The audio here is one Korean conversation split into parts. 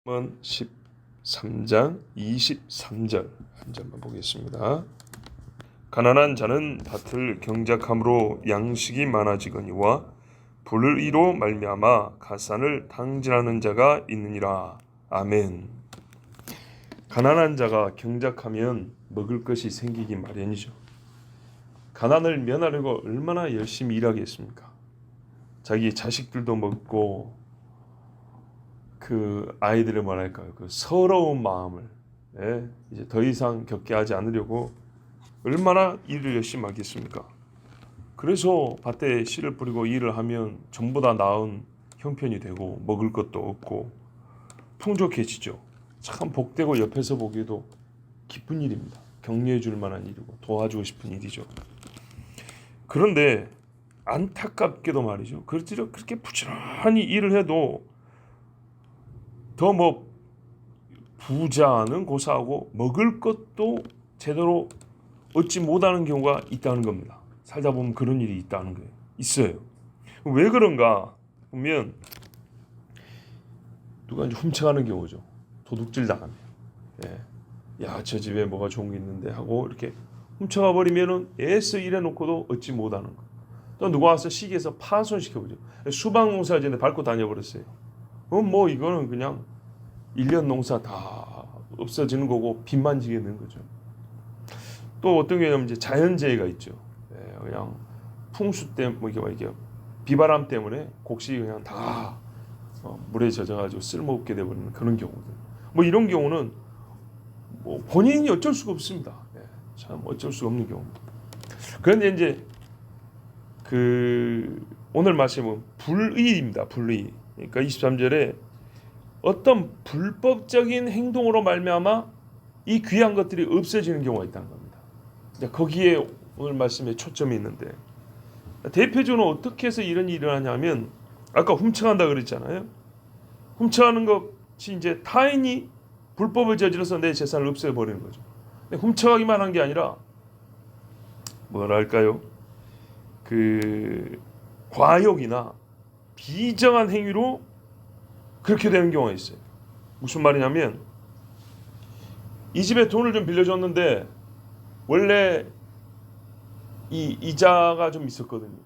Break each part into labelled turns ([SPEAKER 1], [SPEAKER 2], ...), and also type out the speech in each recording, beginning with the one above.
[SPEAKER 1] 은 13장 23절 한 절만 보겠습니다. 가난한 자는 밭을 경작함으로 양식이 많아지거니와 불의로 말미암아 가산을 탕진하는 자가 있느니라. 아멘. 가난한 자가 경작하면 먹을 것이 생기기 마련이죠. 가난을 면하려고 얼마나 열심히 일하겠습니까? 자기 자식들도 먹고 그 아이들의 뭐랄까요, 그 서러운 마음을 이제 더 이상 겪게 하지 않으려고 얼마나 일을 열심히 하겠습니까? 그래서 밭에 씨를 뿌리고 일을 하면 전부 다 나은 형편이 되고 먹을 것도 없고 풍족해지죠. 참 복되고 옆에서 보기에도 기쁜 일입니다. 격려해 줄 만한 일이고 도와주고 싶은 일이죠. 그런데 안타깝게도 말이죠. 그렇게 부지런히 일을 해도 더 부자는 고사하고 먹을 것도 제대로 얻지 못하는 경우가 있다는 겁니다. 살다 보면 그런 일이 있다는 거예요. 있어요. 왜 그런가 보면 누가 이제 훔쳐가는 경우죠. 도둑질 당하면. 야, 저 집에 뭐가 좋은 게 있는데 하고 이렇게 훔쳐가 버리면은 애써 일해놓고도 얻지 못하는 거. 또 누가 와서 시기해서 파손시켜버려. 수박 농사 전에 밟고 다녀버렸어요. 이거는 그냥 1년 농사 다 없어지는 거고 빚만 지게 되는 거죠. 또 어떤 경우는 이제 자연재해가 있죠. 그냥 풍수 때문에 이게 비바람 때문에 곡식이 그냥 다 물에 젖어가지고 쓸모없게 되버리는 그런 경우들. 이런 경우는 본인이 어쩔 수가 없습니다. 참 어쩔 수가 없는 경우입니다. 그런데 이제 오늘 말씀은 불의입니다. 불의. 그러니까 23절에 어떤 불법적인 행동으로 말미암아 이 귀한 것들이 없어지는 경우가 있다는 겁니다. 거기에 오늘 말씀에 초점이 있는데 대표적으로 어떻게 해서 이런 일이 일어나냐면 아까 훔쳐간다 그랬잖아요. 훔쳐가는 것이 이제 타인이 불법을 저질러서 내 재산을 없애버리는 거죠. 훔쳐가기만 한 게 아니라 뭐랄까요? 과욕이나 비정한 행위로 그렇게 되는 경우가 있어요. 무슨 말이냐면 이 집에 돈을 좀 빌려줬는데 원래 이 이자가 좀 있었거든요.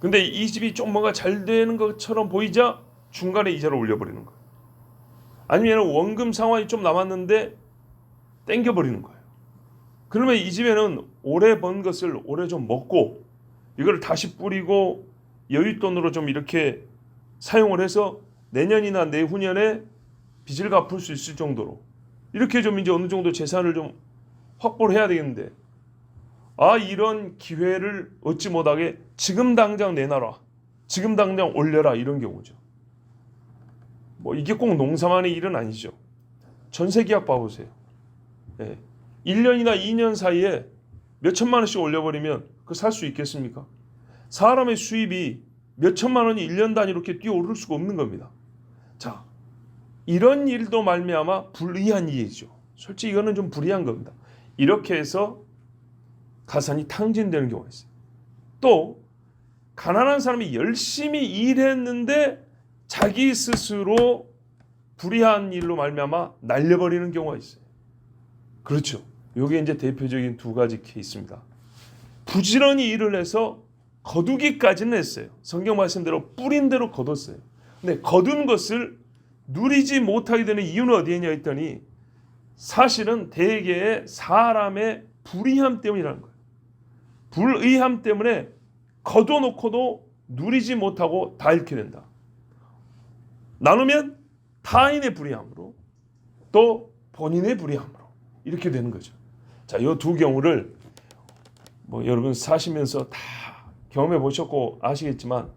[SPEAKER 1] 근데 이 집이 좀 뭔가 잘 되는 것처럼 보이자 중간에 이자를 올려버리는 거예요. 아니면 원금 상환이 좀 남았는데 땡겨버리는 거예요. 그러면 이 집에는 오래 번 것을 오래 좀 먹고 이걸 다시 뿌리고 여윳돈으로 좀 이렇게 사용을 해서 내년이나 내후년에 빚을 갚을 수 있을 정도로 이렇게 좀 이제 어느 정도 재산을 좀 확보를 해야 되겠는데 이런 기회를 얻지 못하게 지금 당장 내놔라, 지금 당장 올려라 이런 경우죠. 이게 꼭 농사만의 일은 아니죠. 전세 계약 봐보세요. 1년이나 2년 사이에 몇 천만 원씩 올려버리면 그거 살 수 있겠습니까? 사람의 수입이 몇 천만 원이 1년 단위로 이렇게 뛰어오를 수가 없는 겁니다. 자, 이런 일도 말미암아 불의한 일이죠. 솔직히 이거는 좀 불의한 겁니다. 이렇게 해서 가산이 탕진되는 경우가 있어요. 또 가난한 사람이 열심히 일했는데 자기 스스로 불의한 일로 말미암아 날려버리는 경우가 있어요. 그렇죠. 이게 이제 대표적인 두 가지 케이스입니다. 부지런히 일을 해서 거두기까지는 했어요. 성경 말씀대로 뿌린 대로 거뒀어요. 근데 거둔 것을 누리지 못하게 되는 이유는 어디에 있냐 했더니 사실은 대개의 사람의 불의함 때문이라는 거예요. 불의함 때문에 거둬놓고도 누리지 못하고 다 잃게 된다. 나누면 타인의 불의함으로 또 본인의 불의함으로 이렇게 되는 거죠. 자, 이 두 경우를 여러분 사시면서 다 경험해 보셨고 아시겠지만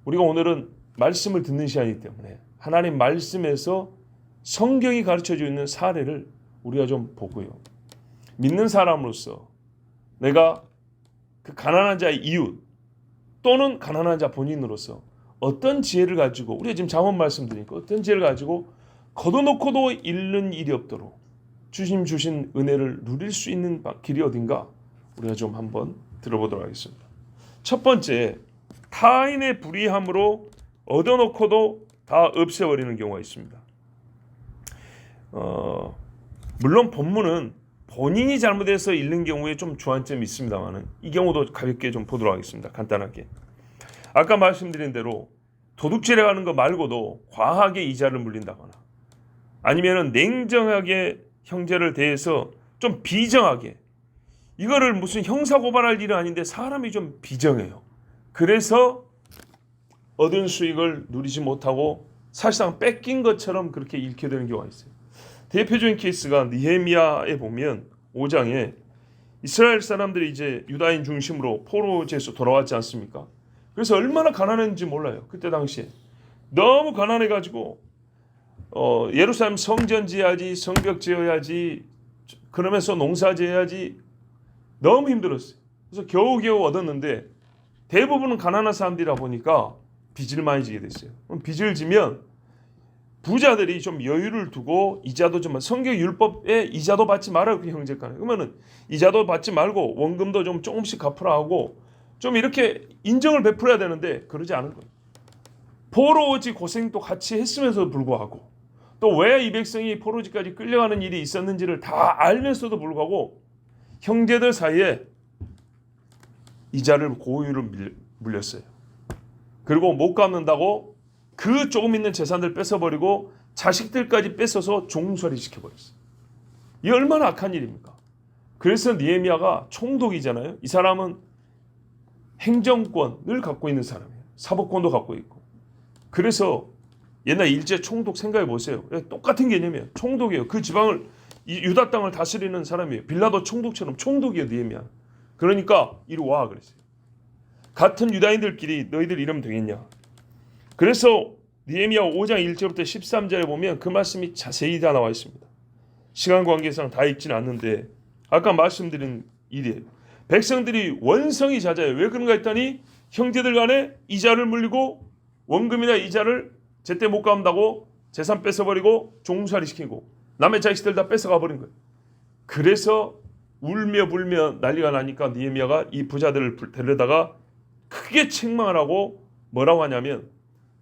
[SPEAKER 1] 우리가 오늘은 말씀을 듣는 시간이기 때문에 하나님 말씀에서 성경이 가르쳐주고 있는 사례를 우리가 좀 보고요. 믿는 사람으로서 내가 그 가난한 자의 이웃 또는 가난한 자 본인으로서 어떤 지혜를 가지고 우리가 지금 잠언 말씀드리니까 어떤 지혜를 가지고 거둬놓고도 잃는 일이 없도록 주신 은혜를 누릴 수 있는 길이 어딘가 우리가 좀 한번 들어보도록 하겠습니다. 첫 번째, 타인의 불의함으로 얻어놓고도 다 없애버리는 경우가 있습니다. 물론 본문은 본인이 잘못해서 잃는 경우에 좀 주안점이 있습니다만은 이 경우도 가볍게 좀 보도록 하겠습니다. 간단하게. 아까 말씀드린 대로 도둑질해 가는 거 말고도 과하게 이자를 물린다거나 아니면은 냉정하게 형제를 대해서 좀 비정하게, 이거를 무슨 형사 고발할 일은 아닌데 사람이 좀 비정해요. 그래서 얻은 수익을 누리지 못하고 사실상 뺏긴 것처럼 그렇게 잃게 되는 경우가 있어요. 대표적인 케이스가 느헤미야에 보면 5장에 이스라엘 사람들이 이제 유다인 중심으로 포로지에서 돌아왔지 않습니까? 그래서 얼마나 가난했는지 몰라요. 그때 당시에 너무 가난해가지고 예루살렘 성전 지어야지, 성벽 지어야지, 그러면서 농사 지어야지 너무 힘들었어요. 그래서 겨우겨우 얻었는데 대부분은 가난한 사람들이라 보니까 빚을 많이 지게 됐어요. 그럼 빚을 지면 부자들이 좀 여유를 두고 이자도 좀, 성경 율법에 이자도 받지 말아요. 그 형제 간에. 그러면은 이자도 받지 말고 원금도 좀 조금씩 갚으라 하고 좀 이렇게 인정을 베풀어야 되는데 그러지 않은 거예요. 포로지 고생도 같이 했음에도 불구하고 또 왜 이 백성이 포로지까지 끌려가는 일이 있었는지를 다 알면서도 불구하고 형제들 사이에 이자를 고유로 물렸어요. 그리고 못 갚는다고 그 조금 있는 재산들 뺏어버리고 자식들까지 뺏어서 종살이 시켜버렸어요. 이게 얼마나 악한 일입니까? 그래서 느헤미야가 총독이잖아요. 이 사람은 행정권을 갖고 있는 사람이에요. 사법권도 갖고 있고. 그래서 옛날 일제 총독 생각해 보세요. 똑같은 개념이에요. 총독이에요. 그 지방을, 유다 땅을 다스리는 사람이에요. 빌라도 총독처럼 총독이에요. 느헤미야. 그러니까 이리 와 그랬어요. 같은 유다인들끼리 너희들 이러면 되겠냐. 그래서 느헤미야 5장 1절부터 13절에 보면 그 말씀이 자세히 다 나와 있습니다. 시간 관계상 다 읽지는 않는데 아까 말씀드린 일이에요. 백성들이 원성이 잦아요. 왜 그런가 했더니 형제들 간에 이자를 물리고 원금이나 이자를 제때 못 갚는다고 재산 뺏어버리고 종살이 시키고 남의 자식들 다 뺏어가 버린 거예요. 그래서 울며 불며 난리가 나니까 느헤미야가 이 부자들을 데려다가 크게 책망을 하고 뭐라고 하냐면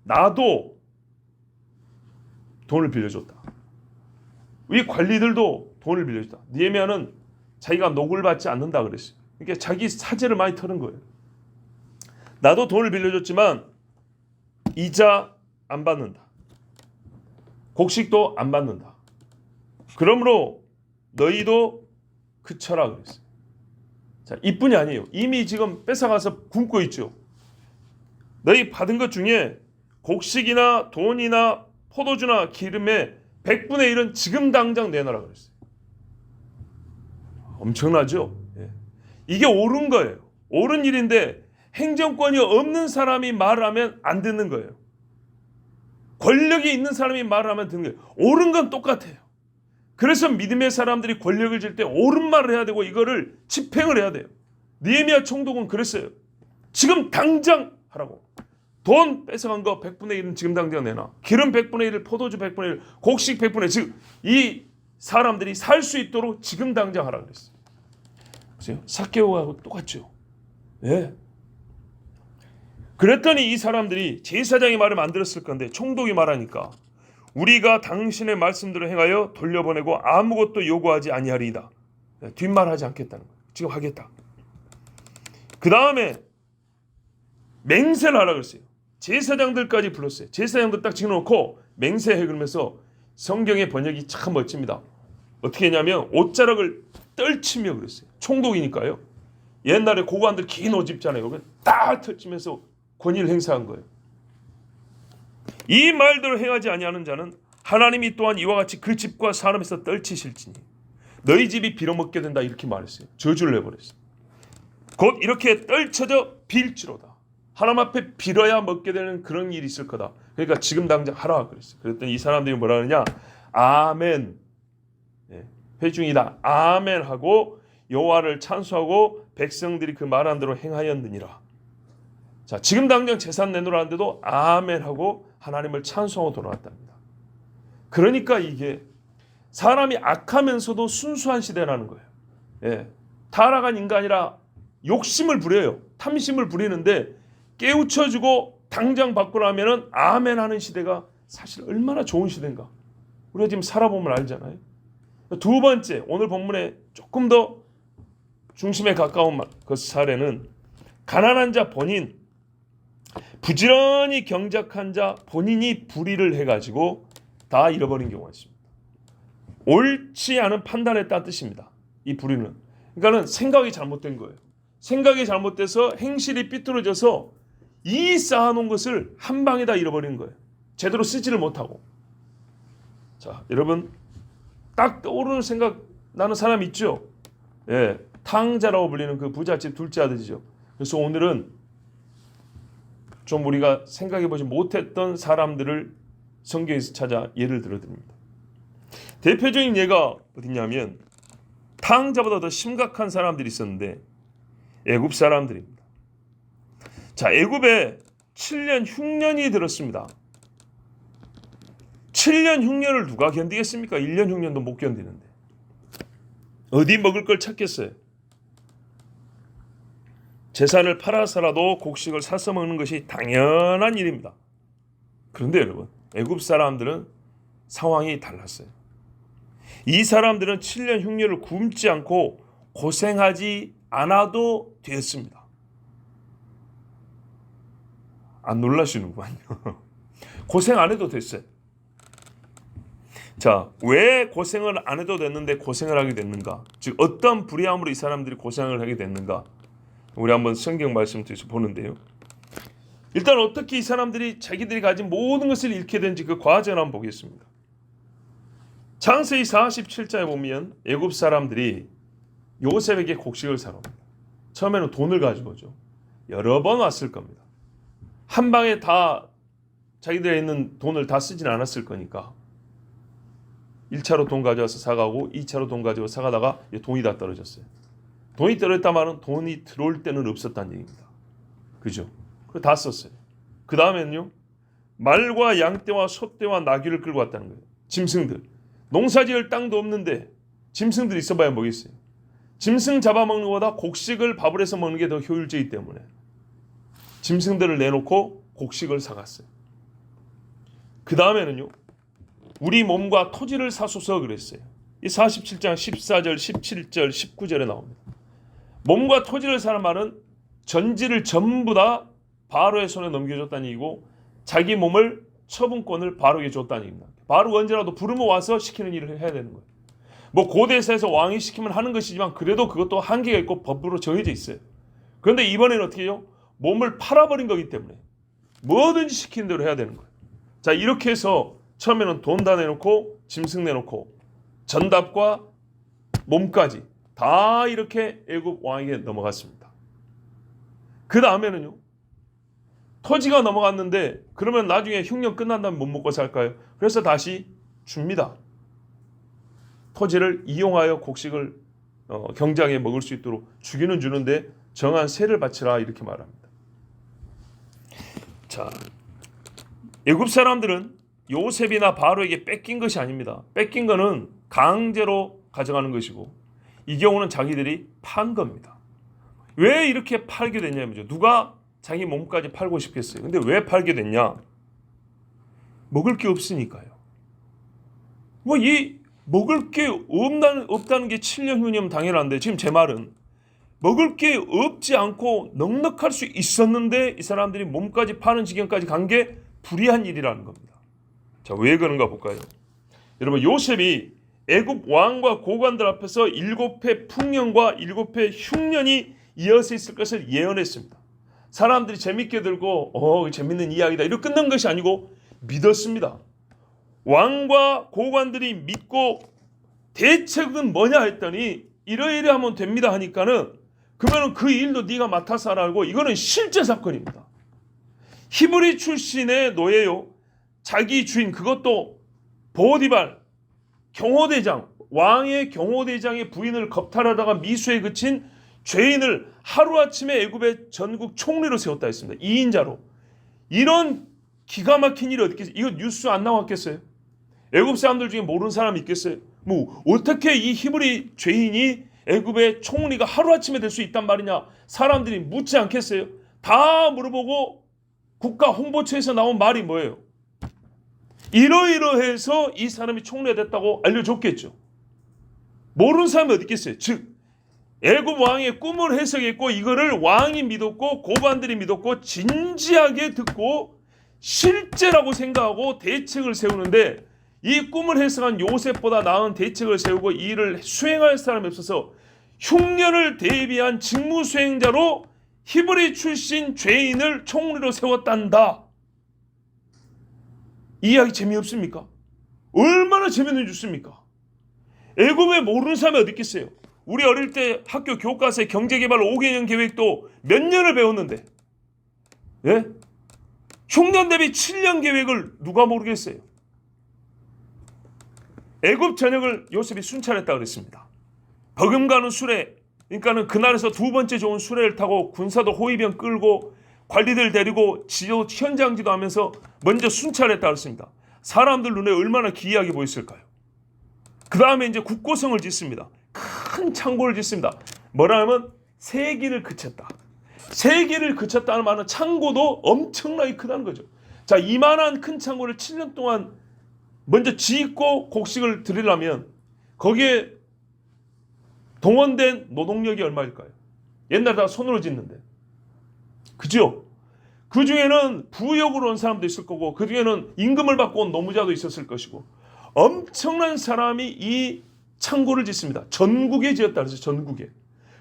[SPEAKER 1] 나도 돈을 빌려줬다. 이 관리들도 돈을 빌려줬다. 느헤미야는 자기가 녹을 받지 않는다 그랬어요. 그러니까 자기 사재를 많이 털은 거예요. 나도 돈을 빌려줬지만 이자 안 받는다. 곡식도 안 받는다. 그러므로 너희도 그쳐라 그랬어요. 자, 이뿐이 아니에요. 이미 지금 뺏어가서 굶고 있죠. 너희 받은 것 중에 곡식이나 돈이나 포도주나 기름의 100분의 1은 지금 당장 내놔라 그랬어요. 엄청나죠? 예. 이게 옳은 거예요. 옳은 일인데 행정권이 없는 사람이 말을 하면 안 듣는 거예요. 권력이 있는 사람이 말을 하면 듣는 거예요. 옳은 건 똑같아요. 그래서 믿음의 사람들이 권력을 질 때 옳은 말을 해야 되고 이거를 집행을 해야 돼요. 느헤미야 총독은 그랬어요. 지금 당장 하라고. 돈 뺏어간 거 100분의 1은 지금 당장 내놔. 기름 100분의 1, 포도주 100분의 1, 곡식 100분의 1. 즉 이 사람들이 살 수 있도록 지금 당장 하라 그랬어요. 보세요. 삭개오하고 똑같죠. 예. 그랬더니 이 사람들이 제사장이 말을 안 들었을 건데 총독이 말하니까 우리가 당신의 말씀대로 행하여 돌려보내고 아무것도 요구하지 아니하리이다. 뒷말하지 않겠다는 거예요. 지금 하겠다. 그 다음에 맹세를 하라 그랬어요. 제사장들까지 불렀어요. 제사장들 딱 지어놓고 맹세해. 그러면서 성경의 번역이 참 멋집니다. 어떻게 했냐면 옷자락을 떨치며 그랬어요. 총독이니까요. 옛날에 고관들 긴 옷 입잖아요. 딱 떨치면서 권위를 행사한 거예요. 이 말대로 행하지 아니하는 자는 하나님이 또한 이와 같이 그 집과 사람에서 떨치실지니 너희 집이 빌어먹게 된다 이렇게 말했어요. 저주를 내버렸어요. 곧 이렇게 떨쳐져 빌지로다. 하나님 앞에 빌어야 먹게 되는 그런 일이 있을 거다. 그러니까 지금 당장 하라 그랬어요. 그랬더니 이 사람들이 뭐라 하느냐? 아멘. 회중이다. 아멘 하고 여호와를 찬송하고 백성들이 그 말한 대로 행하였느니라. 자, 지금 당장 재산 내놓으라는데도 아멘 하고 하나님을 찬송하고 돌아왔답니다. 그러니까 이게 사람이 악하면서도 순수한 시대라는 거예요. 예. 타락한 인간이라 욕심을 부려요. 탐심을 부리는데 깨우쳐주고 당장 바꾸라면은 아멘 하는 시대가 사실 얼마나 좋은 시대인가. 우리가 지금 살아보면 알잖아요. 두 번째, 오늘 본문에 조금 더 중심에 가까운 그 사례는 가난한 자 본인, 부지런히 경작한 자 본인이 불의를 해가지고 다 잃어버린 경우가 있습니다. 옳지 않은 판단했다는 뜻입니다. 이 불의는. 그러니까는 생각이 잘못된 거예요. 생각이 잘못돼서 행실이 삐뚤어져서 이 쌓아놓은 것을 한 방에 다 잃어버린 거예요. 제대로 쓰지를 못하고. 자, 여러분 딱 떠오르는 생각 나는 사람 있죠? 예, 탕자라고 불리는 그 부잣집 둘째 아들이죠. 그래서 오늘은 좀 우리가 생각해보지 못했던 사람들을 성경에서 찾아 예를 들어드립니다. 대표적인 예가 어디냐면 탕자보다 더 심각한 사람들이 있었는데 애굽 사람들입니다. 자, 애굽에 7년 흉년이 들었습니다. 7년 흉년을 누가 견디겠습니까? 1년 흉년도 못 견디는데 어디 먹을 걸 찾겠어요? 재산을 팔아서라도 곡식을 사서 먹는 것이 당연한 일입니다. 그런데 여러분, 애굽 사람들은 상황이 달랐어요. 이 사람들은 7년 흉년을 굶지 않고 고생하지 않아도 되었습니다. 안 놀라시는구만요. 고생 안 해도 됐어요. 자, 왜 고생을 안 해도 됐는데 고생을 하게 됐는가? 즉 어떤 불의함으로 이 사람들이 고생을 하게 됐는가? 우리 한번 성경 말씀 통해서 보는데요. 일단 어떻게 이 사람들이 자기들이 가진 모든 것을 잃게 된지 그 과정을 한번 보겠습니다. 창세기 47장에 보면 애굽 사람들이 요셉에게 곡식을 사러 옵니다. 처음에는 돈을 가지고 오죠. 여러 번 왔을 겁니다. 한 방에 다 자기들에 있는 돈을 다 쓰진 않았을 거니까 1차로 돈 가져와서 사가고 2차로 돈 가지고 사가다가 돈이 다 떨어졌어요. 돈이 떨어졌다마는 돈이 들어올 때는 없었다는 얘기입니다. 그죠? 그거 다 썼어요. 그 다음에는요, 말과 양떼와 소떼와 나귀를 끌고 왔다는 거예요. 짐승들. 농사지을 땅도 없는데 짐승들 있어봐야 뭐겠어요? 짐승 잡아먹는 것보다 곡식을 밥을 해서 먹는 게 더 효율적이기 때문에 짐승들을 내놓고 곡식을 사갔어요. 그 다음에는요, 우리 몸과 토지를 사소서 그랬어요. 이 47장 14절, 17절, 19절에 나옵니다. 몸과 토지를 사는 말은 전지를 전부 다 바로의 손에 넘겨줬다는 얘기고 자기 몸을 처분권을 바로에게 줬다는 얘기입니다. 바로가 언제라도 부르면 와서 시키는 일을 해야 되는 거예요. 뭐 고대사에서 왕이 시키면 하는 것이지만 그래도 그것도 한계가 있고 법으로 정해져 있어요. 그런데 이번에는 어떻게 해요? 몸을 팔아버린 거기 때문에 뭐든지 시키는 대로 해야 되는 거예요. 자, 이렇게 해서 처음에는 돈 다 내놓고 짐승 내놓고 전답과 몸까지 다 이렇게 애굽 왕에게 넘어갔습니다. 그 다음에는요, 토지가 넘어갔는데 그러면 나중에 흉년 끝난 다음에 못 먹고 살까요? 그래서 다시 줍니다. 토지를 이용하여 곡식을 경작에 먹을 수 있도록 주기는 주는데 정한 세를 바치라 이렇게 말합니다. 자, 애굽 사람들은 요셉이나 바로에게 뺏긴 것이 아닙니다. 뺏긴 거는 강제로 가져가는 것이고 이 경우는 자기들이 판 겁니다. 왜 이렇게 팔게 됐냐면요. 누가 자기 몸까지 팔고 싶겠어요. 근데 왜 팔게 됐냐? 먹을 게 없으니까요. 뭐 이 먹을 게 없다는 게 7년 후면 당연한데 지금 제 말은 먹을 게 없지 않고 넉넉할 수 있었는데 이 사람들이 몸까지 파는 지경까지 간 게 불의한 일이라는 겁니다. 자, 왜 그런가 볼까요? 여러분, 요셉이 애굽 왕과 고관들 앞에서 7회 풍년과 7회 흉년이 이어서 있을 것을 예언했습니다. 사람들이 재밌게 들고 재밌는 이야기다 이렇게 끝난 것이 아니고 믿었습니다. 왕과 고관들이 믿고 대책은 뭐냐 했더니 이러이러 하면 됩니다 하니까는 그러면 그 일도 네가 맡아서 하라고. 이거는 실제 사건입니다. 히브리 출신의 노예요. 자기 주인, 그것도 보디발 경호대장, 왕의 경호대장의 부인을 겁탈하다가 미수에 그친 죄인을 하루아침에 애굽의 전국 총리로 세웠다 했습니다. 2인자로. 이런 기가 막힌 일이 어디 있겠어요? 이거 뉴스 안 나왔겠어요? 애굽 사람들 중에 모르는 사람이 있겠어요? 뭐 어떻게 이 히브리 죄인이 애굽의 총리가 하루아침에 될 수 있단 말이냐? 사람들이 묻지 않겠어요? 다 물어보고 국가 홍보처에서 나온 말이 뭐예요? 이러이러해서 이 사람이 총리됐다고 알려줬겠죠. 모르는 사람이 어디 있겠어요. 즉 애굽 왕의 꿈을 해석했고 이거를 왕이 믿었고 고관들이 믿었고 진지하게 듣고 실제라고 생각하고 대책을 세우는데 이 꿈을 해석한 요셉보다 나은 대책을 세우고 이 일을 수행할 사람이 없어서 흉년을 대비한 직무 수행자로 히브리 출신 죄인을 총리로 세웠단다. 이 이야기 재미없습니까? 얼마나 재미있는 뉴스입니까? 애굽에 모르는 사람이 어디 있겠어요? 우리 어릴 때 학교 교과서에 경제개발 5개년 계획도 몇 년을 배웠는데, 예? 흉년 대비 7년 계획을 누가 모르겠어요? 애굽 전역을 요셉이 순찰했다 그랬습니다. 버금가는 수레, 그러니까는 그날에서 두 번째 좋은 수레를 타고 군사도 호위병 끌고 관리들 데리고 지도 현장지도 하면서 먼저 순찰했다 그랬습니다. 사람들 눈에 얼마나 기이하게 보였을까요? 그 다음에 이제 국고성을 짓습니다. 큰 창고를 짓습니다. 뭐라 하면 세기를 그쳤다. 세기를 그쳤다는 말은 창고도 엄청나게 크다는 거죠. 자, 이만한 큰 창고를 7년 동안 먼저 짓고 곡식을 들이려면 거기에 동원된 노동력이 얼마일까요? 옛날에 다 손으로 짓는데. 그죠? 그 중에는 부역으로 온 사람도 있을 거고 그 중에는 임금을 받고 온 노무자도 있었을 것이고 엄청난 사람이 이 창고를 짓습니다. 전국에 지었다 그래서 전국에.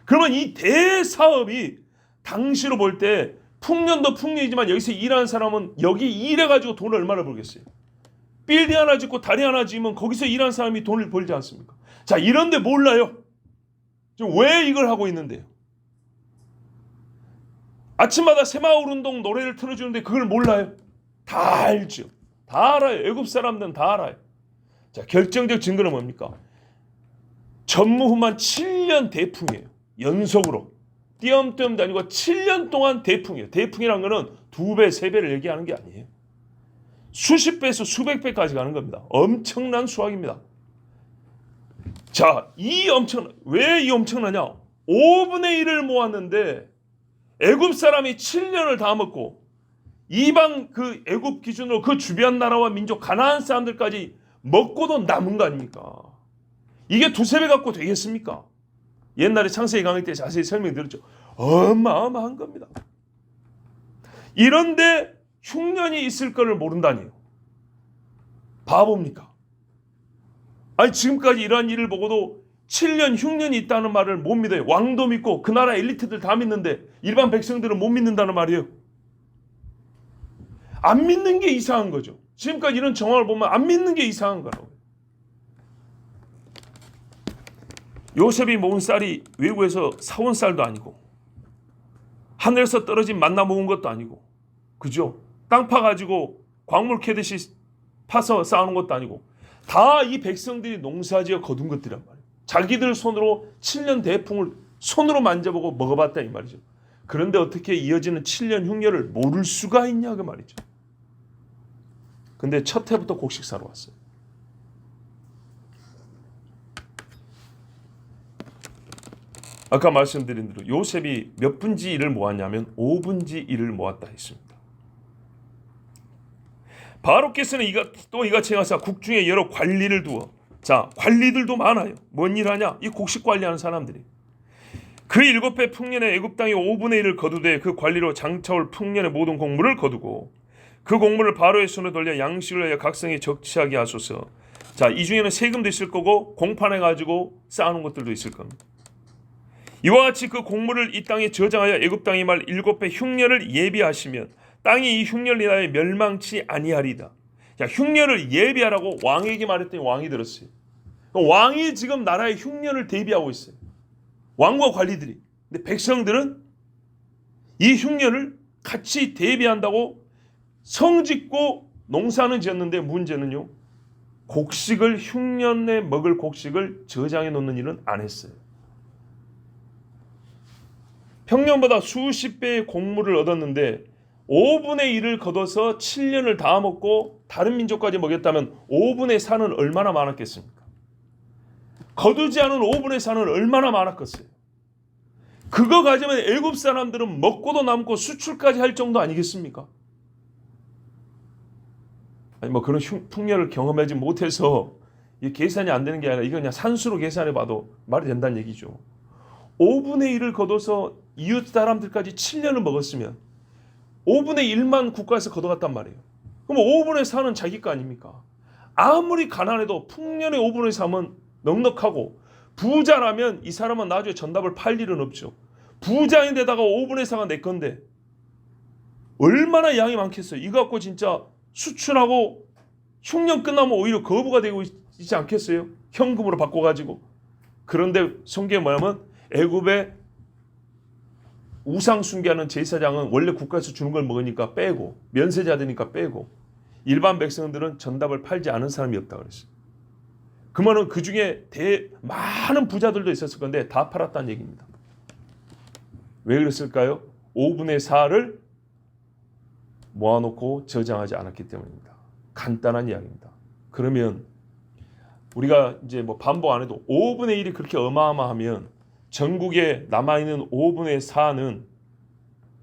[SPEAKER 1] 그러면 이 대사업이 당시로 볼 때 풍년도 풍년이지만 여기서 일하는 사람은 여기 일해가지고 돈을 얼마나 벌겠어요? 빌딩 하나 짓고 다리 하나 지으면 거기서 일하는 사람이 돈을 벌지 않습니까? 자, 이런데 몰라요. 지금 왜 이걸 하고 있는데요? 아침마다 새마을운동 노래를 틀어주는데 그걸 몰라요? 다 알죠. 다 알아요. 애굽 사람들은 다 알아요. 자, 결정적 증거는 뭡니까? 전무후만 7년 대풍이에요. 연속으로. 띄엄띄엄도 아니고 7년 동안 대풍이에요. 대풍이란 거는 2배, 3배를 얘기하는 게 아니에요. 수십 배에서 수백 배까지 가는 겁니다. 엄청난 수확입니다. 자, 왜 이 엄청나냐? 5분의 1을 모았는데 애굽 사람이 7년을 다 먹고 이방 그 애굽 기준으로 그 주변 나라와 민족 가나안 사람들까지 먹고도 남은 거 아닙니까? 이게 2~3배 갖고 되겠습니까? 옛날에 창세기 강의 때 자세히 설명드렸죠. 어마어마한 겁니다. 이런데 흉년이 있을 거를 모른다니요. 바보입니까? 아니 지금까지 이러한 일을 보고도 7년 흉년이 있다는 말을 못 믿어요. 왕도 믿고 그 나라 엘리트들 다 믿는데 일반 백성들은 못 믿는다는 말이에요. 안 믿는 게 이상한 거죠. 지금까지 이런 정황을 보면 안 믿는 게 이상한 거라고. 요셉이 모은 쌀이 외국에서 사온 쌀도 아니고 하늘에서 떨어진 만나 모은 것도 아니고, 그죠? 땅 파가지고 광물 캐듯이 파서 쌓아놓은 것도 아니고 다 이 백성들이 농사지어 거둔 것들이란 말이에요. 자기들 손으로 7년 대풍을 손으로 만져보고 먹어봤다 이 말이죠. 그런데 어떻게 이어지는 7년 흉년을 모를 수가 있냐 그 말이죠. 근데 첫 해부터 곡식 사러 왔어요. 아까 말씀드린 대로 요셉이 몇 분지 1을 모았냐면 5분지 1을 모았다 했습니다. 바로께서는 이같이 행하사 국중에 여러 관리를 두어, 자, 관리들도 많아요. 뭔 일 하냐? 이 곡식 관리하는 사람들이. 그 7배 풍년에 애굽 땅이 5분의 1을 거두되 그 관리로 장차올 풍년의 모든 곡물을 거두고 그 곡물을 바로의 손에 돌려 양식을 하여 각성에 적치하게 하소서. 자, 이 중에는 세금도 있을 거고 공판해 가지고 쌓아놓은 것들도 있을 겁니다. 이와 같이 그 곡물을 이 땅에 저장하여 애굽 땅이 말 7배 흉년을 예비하시면 땅이 이 흉년을 인하여 멸망치 아니하리다. 자, 흉년을 예비하라고 왕에게 말했더니 왕이 들었어요. 왕이 지금 나라의 흉년을 대비하고 있어요. 왕과 관리들이. 근데 백성들은 이 흉년을 같이 대비한다고 성짓고 농사는 지었는데 문제는요, 곡식을 흉년에 먹을 곡식을 저장해 놓는 일은 안 했어요. 평년보다 수십 배의 곡물을 얻었는데 5분의 1을 거둬서 7년을 다 먹고 다른 민족까지 먹였다면 5분의 4는 얼마나 많았겠습니까? 거두지 않은 5분의 4는 얼마나 많았겠어요? 그거 가지면 애굽 사람들은 먹고도 남고 수출까지 할 정도 아니겠습니까? 아니 뭐 그런 풍년을 경험하지 못해서 이 계산이 안 되는 게 아니라 이거 그냥 산수로 계산해 봐도 말이 된다는 얘기죠. 5분의 1을 거둬서 이웃 사람들까지 7년을 먹었으면 5분의 1만 국가에서 걷어갔단 말이에요. 그럼 5분의 4는 자기 거 아닙니까? 아무리 가난해도 풍년의 5분의 3은 넉넉하고 부자라면 이 사람은 나중에 전답을 팔 일은 없죠. 부자인데다가 5분의 4가 내 건데 얼마나 양이 많겠어요. 이거 갖고 진짜 수출하고 흉년 끝나면 오히려 거부가 되고 있지 않겠어요? 현금으로 바꿔가지고. 그런데 성경에 뭐냐면 애굽의 우상 숭배하는 제사장은 원래 국가에서 주는 걸 먹으니까 빼고 면세자 되니까 빼고 일반 백성들은 전답을 팔지 않은 사람이 없다 그랬어요. 그 말은 그 중에 많은 부자들도 있었을 건데 다 팔았다는 얘기입니다. 왜 그랬을까요? 5분의 4를 모아놓고 저장하지 않았기 때문입니다. 간단한 이야기입니다. 그러면 우리가 이제 뭐 반복 안 해도 5분의 1이 그렇게 어마어마하면 전국에 남아있는 5분의 4는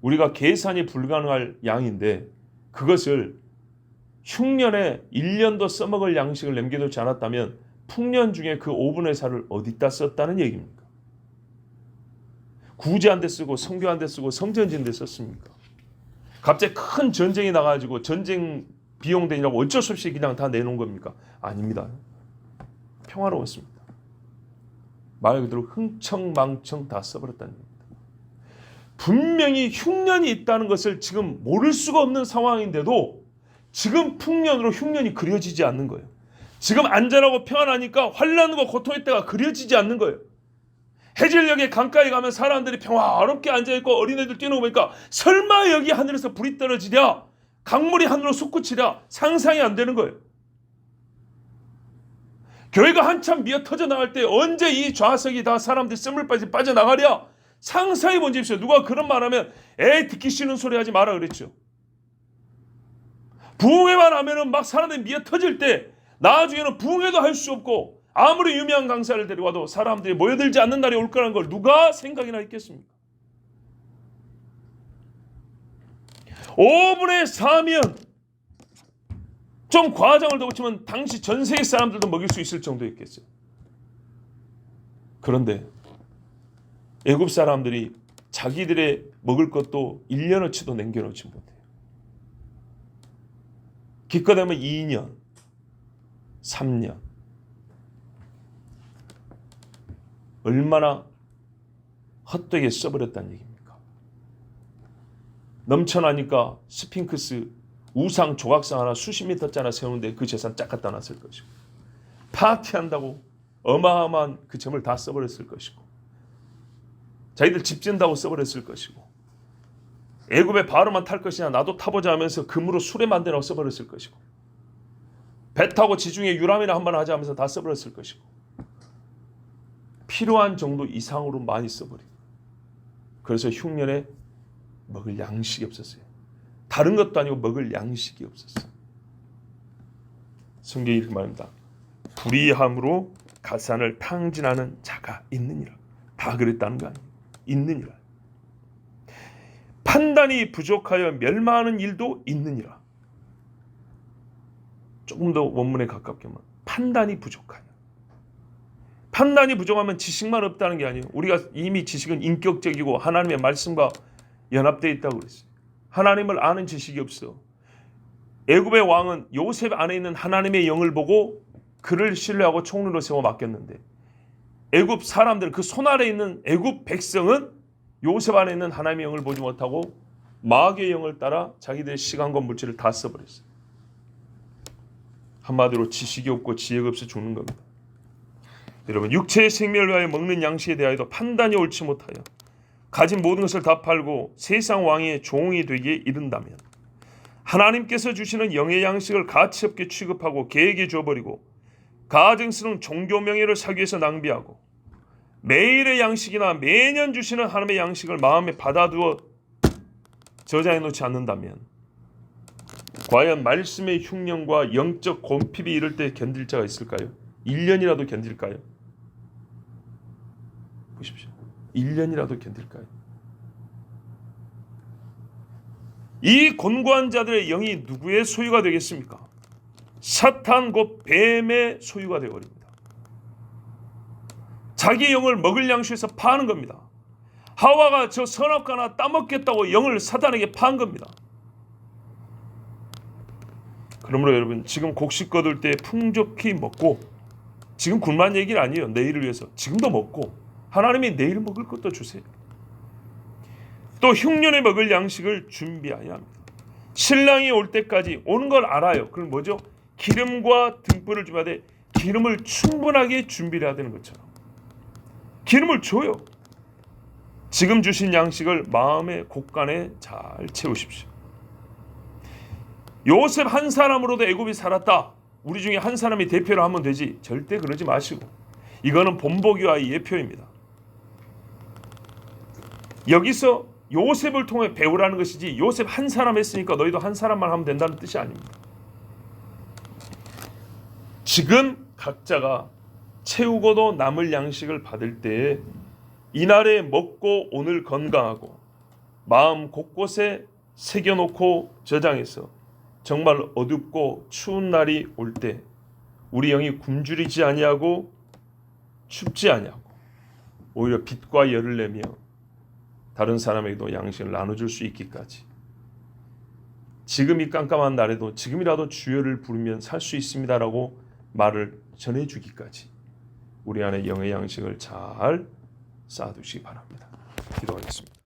[SPEAKER 1] 우리가 계산이 불가능할 양인데 그것을 흉년에 1년도 써먹을 양식을 남겨두지 않았다면 풍년 중에 그 5분의 4를 어디다 썼다는 얘기입니까? 구제한 데 쓰고 성교한 데 쓰고 성전진 데 썼습니까? 갑자기 큰 전쟁이 나가지고 전쟁 비용 대니라고 어쩔 수 없이 그냥 다 내놓은 겁니까? 아닙니다. 평화로웠습니다. 말 그대로 흥청망청 다 써버렸다는 겁니다. 분명히 흉년이 있다는 것을 지금 모를 수가 없는 상황인데도 지금 풍년으로 흉년이 그려지지 않는 거예요. 지금 안전하고 평안하니까 환난과 고통의 때가 그려지지 않는 거예요. 해질녘에 강가에 가면 사람들이 평화롭게 앉아있고 어린애들 뛰는 거 보니까 설마 여기 하늘에서 불이 떨어지랴, 강물이 하늘로 솟구치랴 상상이 안 되는 거예요. 교회가 한참 미어 터져 나갈 때 언제 이 좌석이 다 사람들이 씀을 빠져나가랴 상상해 본 적 있어요. 누가 그런 말하면 듣기 싫은 소리 하지 마라 그랬죠. 부흥회만 하면은 막 사람들이 미어 터질 때 나중에는 부흥회도 할 수 없고 아무리 유명한 강사를 데려와도 사람들이 모여들지 않는 날이 올 거라는 걸 누가 생각이나 했겠습니까? 5분의 4면 좀 과장을 더 붙이면 당시 전 세계 사람들도 먹일 수 있을 정도였겠어요. 그런데 애굽 사람들이 자기들의 먹을 것도 1년어치도 남겨놓지 못해요. 기껏하면 2년, 3년. 얼마나 헛되게 써버렸다는 얘기입니까? 넘쳐나니까 스핑크스 우상 조각상 하나 수십 미터짜리 하나 세우는데 그 재산 쫙 갖다 놨을 것이고 파티한다고 어마어마한 그 점을 다 써버렸을 것이고 자기들 집 짓는다고 써버렸을 것이고 애굽의 바로만 탈 것이냐 나도 타보자 하면서 금으로 수레 만들라고 써버렸을 것이고 배 타고 지중해 유람이나 한번 하자 하면서 다 써버렸을 것이고 필요한 정도 이상으로 많이 써버리고 그래서 흉년에 먹을 양식이 없었어요. 다른 것도 아니고 먹을 양식이 없었어요. 성경이 이렇게 말합니다. 불의함으로 가산을 탕진하는 자가 있느니라. 다 그랬다는 거 아니에요. 있느니라. 판단이 부족하여 멸망하는 일도 있느니라. 조금 더 원문에 가깝게 말하면 판단이 부족하여. 판단이 부족하면 지식만 없다는 게 아니에요. 우리가 이미 지식은 인격적이고 하나님의 말씀과 연합되어 있다고 그랬어요. 하나님을 아는 지식이 없어. 애굽의 왕은 요셉 안에 있는 하나님의 영을 보고 그를 신뢰하고 총리로 세워 맡겼는데 애굽 사람들 그 손 아래 있는 애굽 백성은 요셉 안에 있는 하나님의 영을 보지 못하고 마귀의 영을 따라 자기들의 시간과 물질을 다 써버렸어요. 한마디로 지식이 없고 지혜가 없어 죽는 겁니다. 여러분 육체의 생명을 위하여 먹는 양식에 대하여도 판단이 옳지 못하여 가진 모든 것을 다 팔고 세상 왕의 종이 되기에 이른다면 하나님께서 주시는 영의 양식을 가치없게 취급하고 개에게 줘버리고 가증스러운 종교 명예를 사기 위해서 낭비하고 매일의 양식이나 매년 주시는 하나님의 양식을 마음에 받아두어 저장해 놓지 않는다면 과연 말씀의 흉년과 영적 곰핍이 이를 때 견딜 자가 있을까요? 1년이라도 견딜까요? 보십시오. 1년이라도 견딜까요? 이 곤고한 자들의 영이 누구의 소유가 되겠습니까? 사탄 곧 뱀의 소유가 되어버립니다. 자기 영을 먹을 양식에서 파는 겁니다. 하와가 저 선악과 하나 따먹겠다고 영을 사탄에게 판 겁니다. 그러므로 여러분, 지금 곡식 거둘 때 풍족히 먹고, 지금 굶만 얘기는 아니에요. 내일을 위해서 지금도 먹고, 하나님이 내일 먹을 것도 주세요. 또 흉년에 먹을 양식을 준비해야 합니다. 신랑이 올 때까지 오는 걸 알아요. 그럼 뭐죠? 기름과 등불을 줘야 돼. 기름을 충분하게 준비를 해야 되는 것처럼 기름을 줘요. 지금 주신 양식을 마음의 곳간에 잘 채우십시오. 요셉 한 사람으로도 애굽이 살았다. 우리 중에 한 사람이 대표로 하면 되지. 절대 그러지 마시고, 이거는 본보기와의 예표입니다. 여기서 요셉을 통해 배우라는 것이지, 요셉 한 사람 했으니까 너희도 한 사람만 하면 된다는 뜻이 아닙니다. 지금 각자가 채우고도 남을 양식을 받을 때에 이날에 먹고 오늘 건강하고 마음 곳곳에 새겨놓고 저장해서 정말 어둡고 추운 날이 올 때 우리 영이 굶주리지 아니하고 춥지 아니하고 오히려 빛과 열을 내며 다른 사람에게도 양식을 나눠줄 수 있기까지, 지금 이 깜깜한 날에도 지금이라도 주여를 부르면 살 수 있습니다라고 말을 전해주기까지 우리 안에 영의 양식을 잘 쌓아두시기 바랍니다. 기도하겠습니다.